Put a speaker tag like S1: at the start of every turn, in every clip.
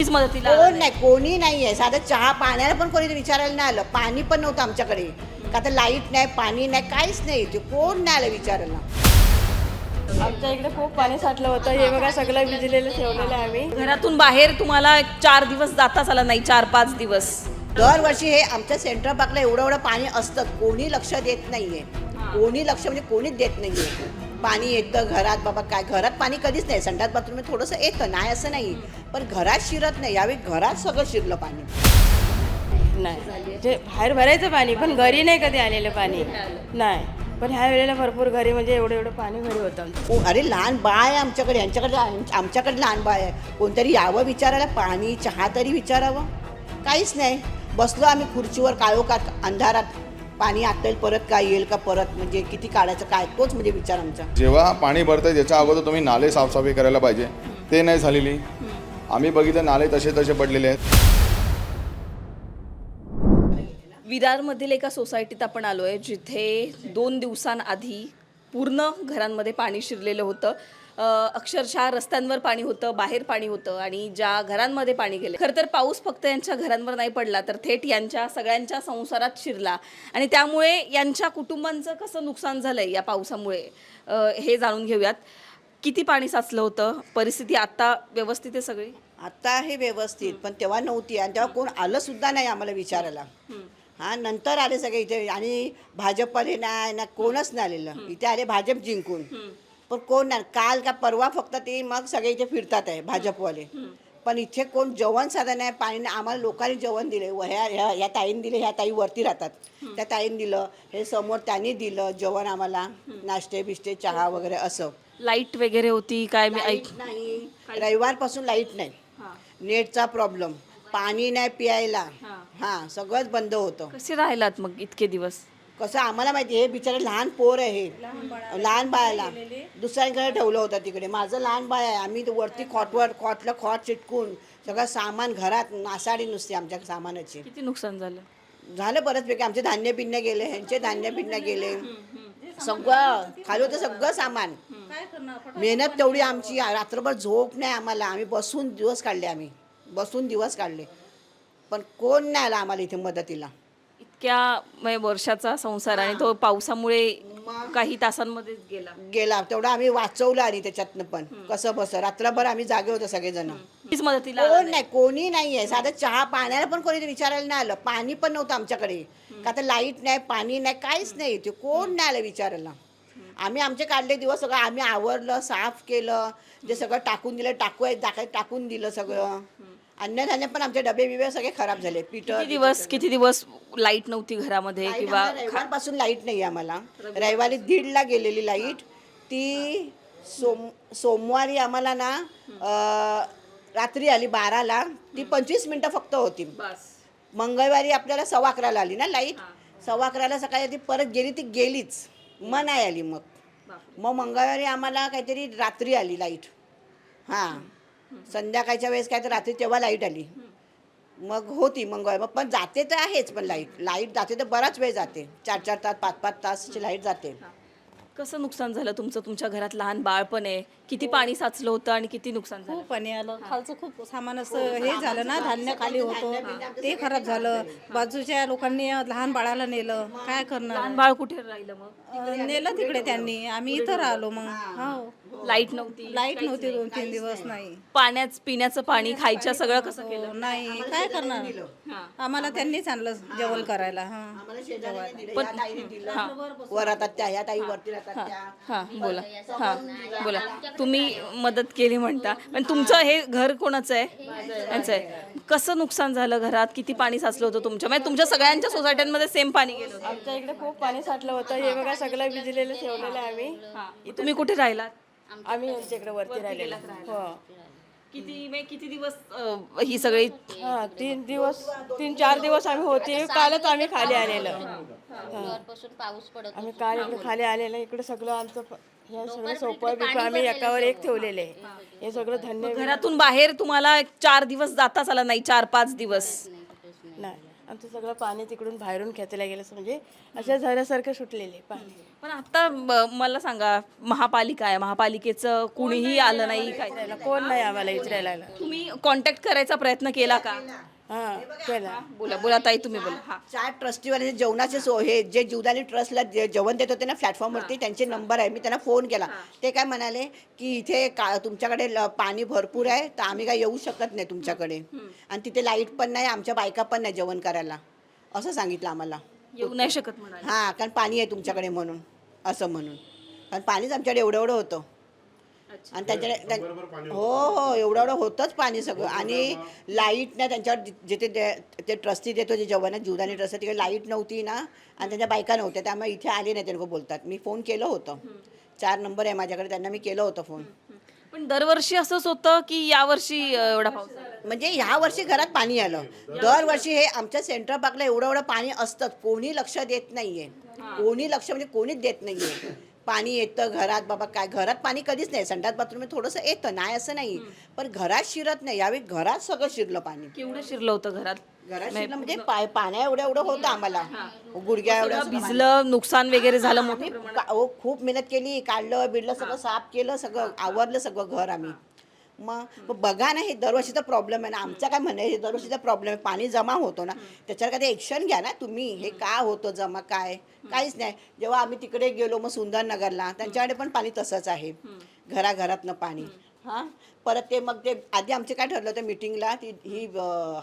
S1: कोणीच मदतीला
S2: कोण नाही, कोणी नाही आहे. साधं चहा पाण्याला पण कोणी विचारायला नाही आलं. पाणी पण नव्हतं आमच्याकडे. का तर लाईट नाही, पाणी नाही, काहीच नाही. ते कोण नाही आलं विचारायला.
S3: आमच्या इकडे खूप पाणी साठलं होतं. हे बघा सगळं भिजलेलं ठेवलेलं आहे आम्ही.
S1: घरातून बाहेर तुम्हाला 4 दिवस जाताच आला नाही, 4-5 दिवस.
S2: दरवर्षी हे आमच्या सेंट्रल पार्कला एवढं पाणी असतं. कोणी लक्ष देत नाहीये. कोणी लक्ष म्हणजे कोणीच देत नाहीये. पाणी येतं घरात, बाबा काय घरात पाणी कधीच नाही. संडास बाथरूम थोडंसं येतं, नाही असं नाही, पण घरात शिरत नाही. यावेळी घरात सगळं शिरलं पाणी.
S3: नाही जे बाहेर भरायचं पाणी, पण घरी नाही कधी आलेलं पाणी नाही. पण ह्या वेळेला भरपूर घरी म्हणजे एवढं पाणी घरी होतं आमचं.
S2: अरे लहान बाळ आहे आमच्याकडे, आमच्याकडे लहान बाळ आहे. कोणतरी यावं विचारायला, पाणी चहा तरी विचारावं. काहीच नाही. बसलो आम्ही खुर्चीवर काळोखात अंधारात. पाणी आता येईल परत, काय येईल का परत, म्हणजे किती काढायचं काय, तोच म्हणजे विचार आमचा.
S4: जेव्हा पाणी भरतं त्याच्या अगोदर तुम्ही नाले साफसफाई करायला पाहिजे, ते नाही झालेली. आम्ही बघितलं नाले तसे पडलेले आहेत.
S1: विरारमधील एका सोसायटीत आपण आलो आहे, जिथे 2 दिवसांआधी पूर्ण घरांमध्ये पाणी शिरलेलं होतं. अक्षरशः रस्त्यांवर पाणी होतं, बाहेर पाणी होतं आणि ज्या घरांमध्ये पाणी गेले, खरं तर पाऊस फक्त यांच्या घरांवर नाही पडला, तर थेट यांच्या सगळ्यांच्या संसारात शिरला आणि त्यामुळे यांच्या कुटुंबांचं कसं नुकसान झालं आहे या पावसामुळे, हे जाणून घेऊयात. किती पाणी साचलं होतं, परिस्थिती आता व्यवस्थित आहे सगळी?
S2: आता आहे व्यवस्थित, पण तेव्हा नव्हती आणि तेव्हा कोण आलं सुद्धा नाही आम्हाला विचारायला. हां, नंतर आले सगळे इथे आणि भाजपवाले नाही ना, कोणच नाही आलेलं. इथे आले भाजप जिंकून, पण कोण नाही. काल का परवा फक्त ते मग सगळे इथे फिरतात आहे भाजपवाले. पण इथे कोण जेवण साधं नाही, पाणी नाही. आम्हाला लोकांनी जेवण दिले. ह्या ताईने दिले, ह्या ताई वरती राहतात, त्या ताईने दिलं. हे समोर त्यांनी दिलं जेवण आम्हाला, नाश्ते बिष्टे चहा वगैरे असं.
S1: लाईट वगैरे होती काय? मी ऐक
S2: नाही, रविवारपासून लाईट नाही, नेटचा प्रॉब्लेम, पाणी नाही प्यायला. हां, सगळंच बंद होतं.
S1: कसे राहिलात मग इतके दिवस?
S2: कसं आम्हाला माहिती, हे बिचारे लहान पोर आहे, लहान बाळाला दुसऱ्यांकडे ठेवलं होतं तिकडे. माझं लहान बाळ आहे. आम्ही वरती खॉटला खॉट चिटकून सगळं सामान घरात, नासाडी नुसती आमच्या सामानाची.
S1: किती नुकसान झालं?
S2: झालं बरंचपैकी. आमचे धान्य पिन्य गेले, ह्यांचे धान्य पिन्य गेले, सगळं खाली होतं सगळं सामान. मेहनत तेवढी आमची, रात्रभर झोप नाही आम्हाला. आम्ही बसून दिवस काढले, पण कोण नाही आला आम्हाला इथे मदतीला.
S1: इतक्या वर्षाचा संसार आणि तो पावसामुळे काही तासांमध्येच गेला.
S2: तेवढं आम्ही वाचवलं आणि त्याच्यातनं पण कसं बसं रात्रभर आम्ही जागे होतो सगळेजण.
S1: तीच मदतीला
S2: कोण नाही, कोणी नाही आहे. साधं चहा पाण्याला पण कोणी विचारायला नाही आलं. पाणी पण नव्हतं आमच्याकडे. का तर लाईट नाही, पाणी नाही, काहीच नाही. ते कोण नाही आलं विचारायला. आम्ही आमचे काढले दिवस सगळं आम्ही आवरलं, साफ केलं, जे सगळं टाकून दिलं, टाकून दिलं सगळं. अन्नधान्य पण आमचे डबे बिबे सगळे खराब झाले.
S1: किती दिवस लाईट नव्हती घरामध्ये किंवा
S2: रविवारपासून लाईट नाही आम्हाला. रविवारी 1:30ला गेलेली लाईट, ती सोमवारी आम्हाला ना रात्री आली 12ला. ती 25 मिनटं फक्त होती. मंगळवारी आपल्याला 11:15ला आली ना लाईट. 11:15ला सकाळी ती परत गेली, ती गेलीच, मग नाही आली. मग मंगळवारी आम्हाला काहीतरी रात्री आली लाईट. हां, संध्याकाळच्या वेळेस काय तर रात्री तेव्हा लाईट आली. मग होती मंगळवार. पण जाते तर आहेच, पण लाईट जाते तर बराच वेळ जाते. 4-4 तास 5-5 तासची लाईट जाते.
S1: कसं नुकसान झालं तुमचं? तुमच्या घरात लहान बाळ पण आहे. किती पाणी साचलं होतं आणि किती नुकसान झालं?
S5: खूप पाणी आलं. खालचं खूप सामान असं हे झालं ना, धान्य खाली होतं, ते खराब झालं. बाजूच्या लोकांनी लहान बाळाला नेलं, काय करणार.
S1: लहान बाळ कुठे राहिलं मग?
S5: नेलं तिकडे त्यांनी. आम्ही इथं राहिलो. मग हो,
S1: लाईट नव्हती?
S5: लाईट नव्हती 2-3 दिवस. नाही,
S1: पिण्याचं पाणी, खायचं सगळं कसं केलं?
S5: नाही, काय करणार. आम्हाला त्यांनीच आणलं जेवण करायला.
S2: वर राहतात त्या, ह्या ताई वरती राहतात त्या.
S1: बोला. तुम्ही मदत केली म्हणता, पण तुमचं हे घर कोणाचं आहे? यांचं आहे. कसं नुकसान झालं घरात? किती पाणी साचलं होतं तुमच्या? म्हणजे तुमच्या सगळ्यांच्या सोसायट्यांमध्ये सेम पाणी गेलं होतं?
S3: आमच्या इकडे खूप पाणी साठलं होतं. हे बघा सगळं भिजलेलं ठेवलेलं आहे आम्ही.
S1: तुम्ही कुठे राहिलात?
S3: आम्ही यांच्या इकडे वरती राहिलेलो. हो,
S1: किती दिवस ही सगळी?
S3: 3-4 दिवस आम्ही होते. कालच आम्ही खाली आलेलो.
S6: पाऊस पडत
S3: आम्ही काल इकडे खाली आलेलं. इकडे सगळं आमचं हे सगळं सोपं बिपं आम्ही एकावर एक ठेवलेले. हे सगळं धान्य
S1: घरातून बाहेर तुम्हाला 4 दिवस जाताच आला नाही, 4-5 दिवस.
S3: नाही. आमचं सगळं पाणी तिकडून बाहेरून खेचलं गेलं असं म्हणजे अशा झऱ्यासारखं सुटलेले पाणी.
S1: पण आता मला सांगा, महापालिका आहे, महापालिकेचं कुणीही आलं नाही काय?
S3: त्याला कोण नाही आम्हाला विचारायला आलं.
S1: तुम्ही कॉन्टॅक्ट करायचा प्रयत्न केला का?
S3: हां केला.
S1: बोला बोला ताई, तुम्ही बोला. हा,
S2: 4 ट्रस्टीवाले जेवणाचे हे जे जीवदानी ट्रस्टला जेवण देत होते ना प्लॅटफॉर्मवरती, त्यांचे नंबर आहे. मी त्यांना फोन केला. ते काय म्हणाले की इथे तुमच्याकडे पाणी भरपूर आहे, तर आम्ही काय येऊ शकत नाही तुमच्याकडे, आणि तिथे लाईट पण नाही, आमच्या बायका पण नाही जेवण करायला, असं सांगितलं आम्हाला.
S1: येऊ नाही शकत म्हणाले.
S2: हां, कारण पाणी आहे तुमच्याकडे म्हणून, असं म्हणून. कारण पाणीच आमच्याकडे एवढं एवढं होतं. आणि त्यांच्याकडे हो हो एवढं एवढं होतंच पाणी सगळं. आणि लाईट नाही त्यांच्यावर, जिथे ते ट्रस्टी देतो जे जेवण जीवदानी ट्रस्ट, तिकडे लाईट नव्हती ना, आणि त्यांच्या बायका नव्हत्या, त्यामुळे इथे आले नाही ते लोक बोलतात. मी फोन केलं होतं, 4 नंबर आहे माझ्याकडे, त्यांना मी केलं होतं फोन.
S1: पण दरवर्षी असंच होतं की यावर्षी एवढा पाऊस आला?
S2: म्हणजे ह्या वर्षी घरात पाणी आलं. दरवर्षी हे आमच्या सेंट्रल पार्कला एवढं एवढं पाणी असतंच, कोणी लक्ष देत नाहीये. कोणी लक्ष म्हणजे कोणीच देत नाहीये. पाणी येतं घरात, बाबा काय घरात पाणी कधीच नाही. संडास बाथरूम थोडंसं येतं, नाही असं नाही, पण घरात शिरत नाही. यावेळी घरात सगळं शिरलं पाणी.
S1: केवढं शिरलं होतं घरात?
S2: घरात शिरलं म्हणजे पाण्या एवढं एवढं होतं आम्हाला, गुडघ्या एवढं.
S1: भिजलं, नुकसान वगैरे झालं मोठं?
S2: खूप मेहनत केली, काढलं बिडलं सगळं, साफ केलं सगळं, आवरलं सगळं घर आम्ही. मग बघा ना, हे दरवर्षीचा प्रॉब्लेम आहे ना. आमचा काय म्हणणं आहे, हे दरवर्षीचा प्रॉब्लेम आहे. पाणी जमा होतो ना, त्याच्यावर कधी ॲक्शन घ्या ना तुम्ही. हे का होतं जमा, काय काहीच नाही. जेव्हा आम्ही तिकडे गेलो मग सुंदरनगरला, त्यांच्याकडे पण पाणी तसंच आहे, घराघरातनं पाणी. हां, परत ते मग ते आधी आमचे काय ठरलं होतं मीटिंगला,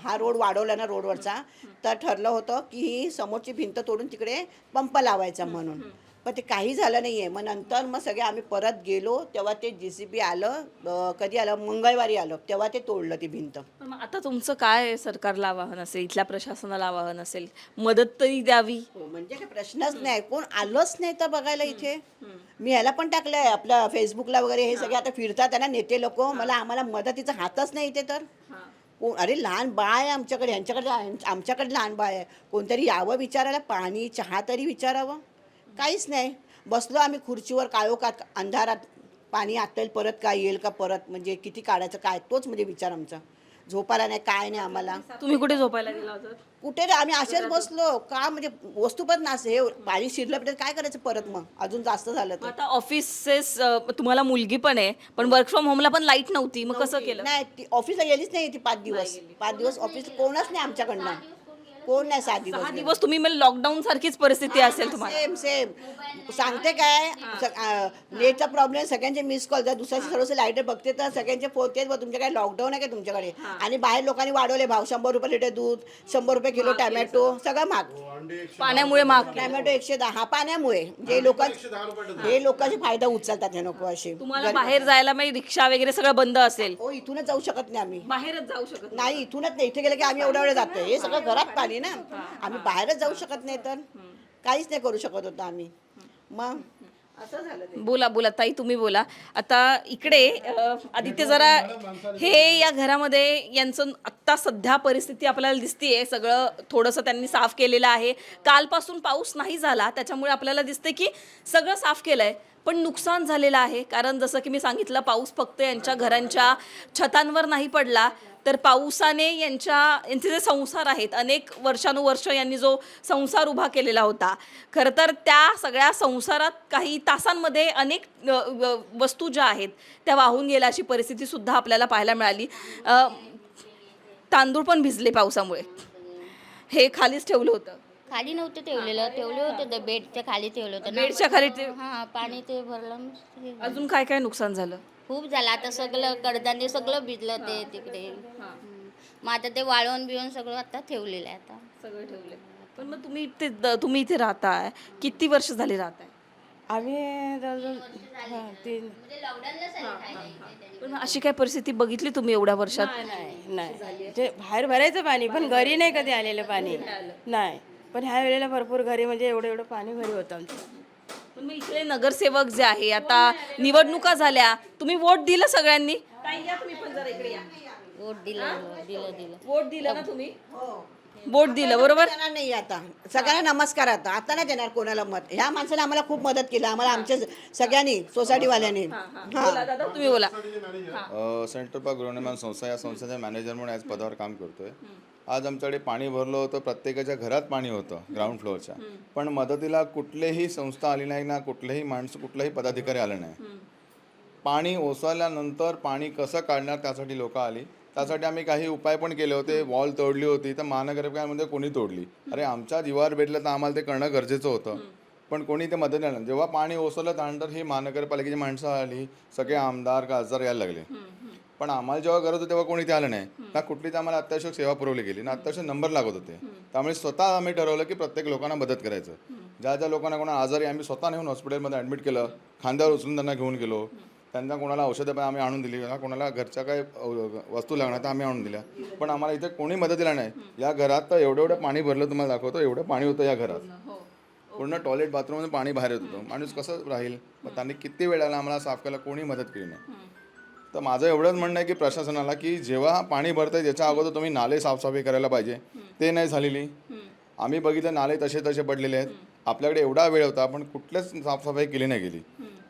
S2: हा रोड वाढवला ना रोडवरचा, तर ठरलं होतं की ही समोरची भिंत तोडून तिकडे पंप लावायचा म्हणून. पण ते काही झालं नाही आहे. मग नंतर मग सगळे आम्ही परत गेलो, तेव्हा ते JCB आलं. कधी आलं, मंगळवारी आलं, तेव्हा ते तोडलं ती भिंत.
S1: पण मग आता तुमचं काय सरकारला आवाहन असेल, इथल्या प्रशासनाला आवाहन असेल, मदत तरी द्यावी?
S2: म्हणजे काय प्रश्नच नाही, कोण आलंच नाही तर बघायला इथे. मी ह्याला पण टाकलंय आपल्या फेसबुकला वगैरे, हे सगळे आता फिरतात आहे ना नेते लोक, आम्हाला मदतीचा हातच नाही इथे. तर अरे लहान बाळ आहे आमच्याकडे, आमच्याकडे लहान बाळ आहे, कोणतरी यावं विचारायला, पाणी चहा तरी विचारावं. काहीच नाही. बसलो आम्ही खुर्चीवर, काळोखात अंधारात, पाणी आता येईल परत, काय येईल का परत, म्हणजे किती काढायचं काय, तोच म्हणजे विचार आमचा. झोपायला नाही, काय नाही आम्हाला.
S1: तुम्ही कुठे झोपायला गेला होता?
S2: कुठे रे, आम्ही असेच बसलो का, म्हणजे वस्तू पण नसे, हे पाणी शिरलं पण काय करायचं परत, मग अजून जास्त झालं
S1: मग
S2: तर.
S1: आता ऑफिसेस, तुम्हाला मुलगी पण आहे, पण वर्क फ्रॉम होमला पण लाईट नव्हती, मग कसं केलं?
S2: नाही, ती ऑफिसला गेलीच नाही ती 5 दिवस. 5 दिवस ऑफिस कोणच नाही आमच्याकडनं, कोण नाही. 6 दिवस
S1: 6 दिवस तुम्ही म्हणजे लॉकडाऊन सारखीच परिस्थिती असेल तुम्हाला?
S2: Same same. सांगते काय, नेटचा प्रॉब्लेम, सगळ्यांचे मिस कॉल, जर दुसऱ्याचे सर्वच लाईटर बघते तर सगळ्यांचे फोन तेच, तुमच्या काय लॉकडाऊन आहे का तुमच्याकडे. आणि बाहेर लोकांनी वाढवले भाव, 100 रुपये लिटर दूध, 100 रुपये किलो टॅमॅटो, सगळं महाग.
S1: पाण्यामुळे महाग.
S2: टॅमॅटो 110, पाण्यामुळे. हे लोकांचे फायदा उचलतात हे लोक असे.
S1: तुम्हाला बाहेर जायला मग रिक्षा वगैरे सगळं बंद असेल?
S2: हो, इथूनच जाऊ शकत नाही आम्ही,
S1: बाहेरच जाऊ शकत
S2: नाही इथूनच नाही. इथे गेलं की आम्ही एवढ्या वेळ जातोय, हे सगळं घरात पाणी ना, आम्ही बाहेरच जाऊ शकत नाही, तर काहीच नाही करू शकत होतो आम्ही. मग असं झालं ते.
S1: बोला बोला ताई, तुम्ही बोला. आता इकडे आदित्य, जरा हे या घरामध्ये यांचं आत्ता सध्या परिस्थिती आपल्याला दिसतीये. सगळं थोडंसं त्यांनी साफ केलेलं आहे. कालपासून पाऊस नाही झाला, त्याच्यामुळे आपल्याला दिसते की सगळं साफ केलंय, पण नुकसान झालेलं आहे. कारण जसं की मी सांगितलं, पाऊस फक्त यांच्या घरांच्या छतांवर नाही पडला, तर पावसाने यांचे जे संसार आहेत, अनेक वर्षानुवर्ष यांनी जो संसार उभा केलेला होता, खरं तर त्या सगळ्या संसारात काही तासांमध्ये अनेक वस्तू ज्या आहेत त्या वाहून गेल्या, अशी परिस्थितीसुद्धा आपल्याला पाहायला मिळाली. तांदूळ पण भिजले पावसामुळे. हे खालीच ठेवलं होतं?
S6: खाली नव्हते ठेवले होते बेडच्या खाली ठेवलं होतं ना.
S1: बेडच्या खाली
S6: हा, पाणी ते भरलं.
S1: अजून काय काय नुकसान झालं?
S6: खूप झालं. आता सगळं कडधान्य सगळं भिजलं ते तिकडे. मग आता ते वाळवून बिळवून सगळं आता ठेवलेलं आहे. आता
S1: सगळं ठेवले. पण मग तुम्ही इथे राहताय, किती वर्ष झाली राहताय?
S3: आम्ही जवळजवळ 3.
S1: पण अशी काय परिस्थिती बघितली तुम्ही एवढ्या वर्षात?
S3: नाही ते बाहेर भरायचं पाणी, पण घरी नाही कधी आलेलं पाणी, नाही. पण ह्या वेळेला भरपूर घरी, म्हणजे एवढं एवढं पाणी घरी होतं आमचं.
S1: पण मग इथले नगरसेवक जे आहे, आता निवडणुका झाल्या, तुम्ही वोट दिलं सगळ्यांनी?
S6: वोट दिलं.
S1: वोट दिलं ना तुम्ही? बोट दिलं बरोबर.
S2: देणार नाही आता सगळ्यांना नमस्कार. आता नाही देणार कोणाला मत. ह्या माणसाने आम्हाला खूप मदत केली, आम्हाला आमच्या सगळ्यांनी सोसायटीवाल्यांनी.
S1: बोला दादा, तुम्ही बोला.
S4: सेंट्रल पार्क गृहनिर्माण संस्था या संस्थेचा मॅनेजर म्हणून आज पदावर काम करतोय. आज आमच्याकडे पाणी भरलं होतं, प्रत्येकाच्या घरात पाणी होतं ग्राउंड फ्लोअरच्या, पण मदतीला कुठलीही संस्था आली नाही ना, कुठलेही माणसं कुठलाही पदाधिकारी आलं नाही. पाणी ओसरल्यानंतर पाणी कसं काढणार त्यासाठी लोक आली. त्यासाठी आम्ही काही उपाय पण केले होते. वॉल तोडली होती तर महानगरपालिकेमध्ये कोणी तोडली. अरे आमच्या जीवावर भेटलं तर आम्हाला ते करणं गरजेचं होतं, पण कोणी ते मदत नाही. जेव्हा पाणी ओसरलं त्यानंतर ही महानगरपालिकेची माणसं आली, सगळे आमदार खासदार यायला लागले, पण आम्हाला जेव्हा गरज होती तेव्हा कोणी ते आलं नाही ना. कुठलीच आम्हाला अत्यावश्यक सेवा पुरवली गेली ना, अत्यावश्यक नंबर लागत होते. त्यामुळे स्वतः आम्ही ठरवलं की प्रत्येक लोकांना मदत करायचं. ज्या ज्या लोकांना कोणा आजारी आम्ही स्वतः नेऊन हॉस्पिटलमध्ये ॲडमिट केलं, खांद्यावर उचलून त्यांना घेऊन गेलो. त्यांना कोणाला औषधं पण आम्ही आणून दिली, कोणाला घरच्या काय वस्तू लागणार तर आम्ही आणून दिल्या, पण आम्हाला इथे कोणी मदतीला नाही. या घरात तर एवढं पाणी भरलं, तुम्हाला दाखवतो एवढं पाणी होतं या घरात. पूर्ण टॉयलेट बाथरूममध्ये पाणी बाहेर येत होतं. माणूस कसं राहील. मग त्यांनी किती वेळाला आम्हाला साफ करायला कोणी मदत केली नाही. तर माझं एवढंच म्हणणं आहे की प्रशासनाला की जेव्हा पाणी भरतंय त्याच्या अगोदर तुम्ही नाले साफसफाई करायला पाहिजे. ते नाही झालेली. आम्ही बघितलं नाले तसे पडलेले आहेत. आपल्याकडे एवढा वेळ होता पण कुठल्याच साफसफाई केली नाही गेली.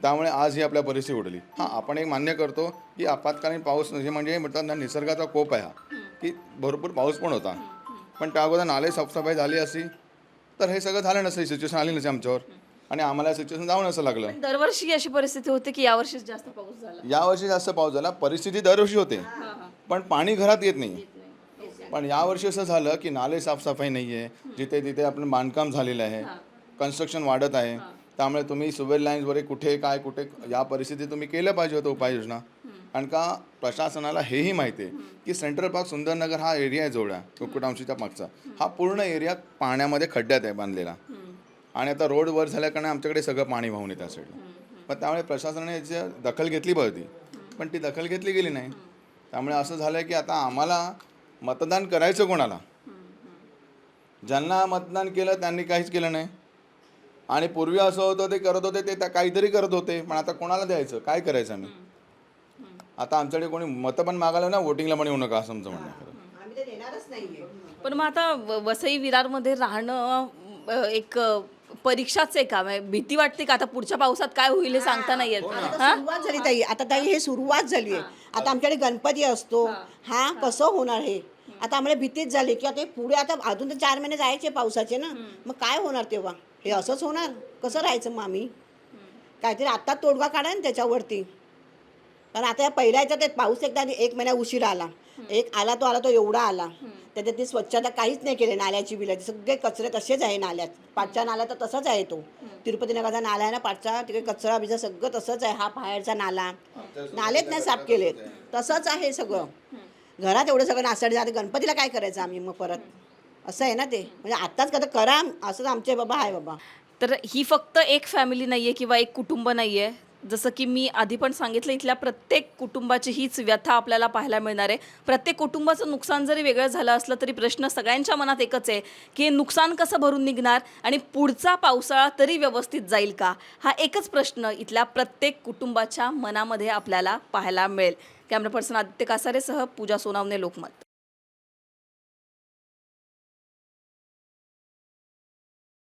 S4: त्यामुळे आज ही आपल्या परिस्थिती उडली. हां, आपण एक मान्य करतो की आपत्कालीन पाऊस म्हणजे म्हणतात ना, निसर्गाचा कोप आहे हा, की भरपूर पाऊस पण होता, पण त्या अगोदर नाले साफसफाई झाली असती तर हे सगळं झालं नसतं, सिच्युएशन आली नसते आमच्यावर आणि आम्हाला सिच्युएशन जाऊन असं लागलं.
S1: दरवर्षी अशी परिस्थिती होते की यावर्षीच जास्त पाऊस झाला.
S4: यावर्षी जास्त पाऊस झाला. परिस्थिती दरवर्षी होते पण पाणी घरात येत नाही. पण यावर्षी असं झालं की नाले साफसफाई नाही आहे. जिथे तिथे आपलं बांधकाम झालेलं आहे, कन्स्ट्रक्शन वाढत आहे. त्यामुळे तुम्ही सिव्हिल लाईन्सवर कुठे काय कुठे या परिस्थितीत तुम्ही केलं पाहिजे होतं उपाययोजना. कारण का प्रशासनाला हेही माहिती आहे की सेंट्रल पार्क सुंदरनगर हा एरिया आहे जोड्या कुक्कुटांशीच्या मागचा, हा पूर्ण एरिया पाण्यामध्ये खड्ड्यात आहे बांधलेला आणि आता रोड वर झाल्याकारणे आमच्याकडे सगळं पाणी वाहून येतं त्या साईडला. मग त्यामुळे प्रशासनाने याची दखल घेतली पाहिजे, पण ती दखल घेतली गेली नाही. त्यामुळे असं झालं की आता आम्हाला मतदान करायचं कोणाला. ज्यांना मतदान केलं त्यांनी काहीच केलं नाही. आणि पूर्वी असं होतं ते करत होते, ते काहीतरी करत होते, पण आता कोणाला द्यायचं, काय करायचं आम्ही. आता आमच्याकडे कोणी मतं पण मागायला ना, वोटिंगला पण येऊ नका असं आमचं म्हणणं आहे.
S2: आम्ही ते देणारच नाहीये.
S1: पण मग आता वसई विरारमध्ये राहणं एक परीक्षाच आहे का? भीती वाटते का आता पुढच्या पावसात काय होईल हे सांगता नाही येत.
S2: आता सुरुवात झाली ताई, आता ताई हे सुरुवात झाली आहे. आता आमच्याकडे गणपती असतो, हा कसं होणार हे आता आम्हाला भीतीच झाली की आता पुढे आता अजून तर 4 महिने जायचे पावसाचे ना, मग काय होणार तेव्हा. हे असंच होणार, कसं राहायचं मग आम्ही. काहीतरी आत्ता तोडगा काढा ना त्याच्यावरती. कारण आता या पहिल्या ह्याच्यात ते पाऊस एकदा 1 महिना उशिरा आला, एक आला तो एवढा आला. त्याच्यात ती स्वच्छता काहीच नाही केली. नाल्याची बिलाची सगळे कचरे तसेच आहे नाल्यात. पाठच्या नाला तर तसाच आहे तो. तिरुपती नगरचा नाला आहे ना पाठचा, तिकडे कचरा बिजा सगळं तसंच आहे. हा बाहेरचा नाला, नालेच नाही साफ केलेत, तसंच आहे सगळं. घरात एवढं सगळं नासाडी जाते, गणपतीला काय करायचं आम्ही मग परत. असं आहे ना ते. म्हणजे आत्ताच करा असंच आमचे बाबा आहे बाबा.
S1: तर ही फक्त एक फॅमिली नाहीये किंवा एक कुटुंब नाहीये. जसं की मी आधी पण सांगितलं, इथल्या प्रत्येक कुटुंबाची हीच व्यथा आपल्याला पाहायला मिळणार आहे. प्रत्येक कुटुंबाचं नुकसान जरी वेगळं झालं असलं तरी प्रश्न सगळ्यांच्या मनात एकच आहे की हे नुकसान कसं भरून निघणार आणि पुढचा पावसाळा तरी व्यवस्थित जाईल का, हा एकच प्रश्न इथल्या प्रत्येक कुटुंबाच्या मनामध्ये आपल्याला पाहायला मिळेल. कॅमेरा पर्सन आदित्य कासारेसह पूजा सोनावणे, लोकमत.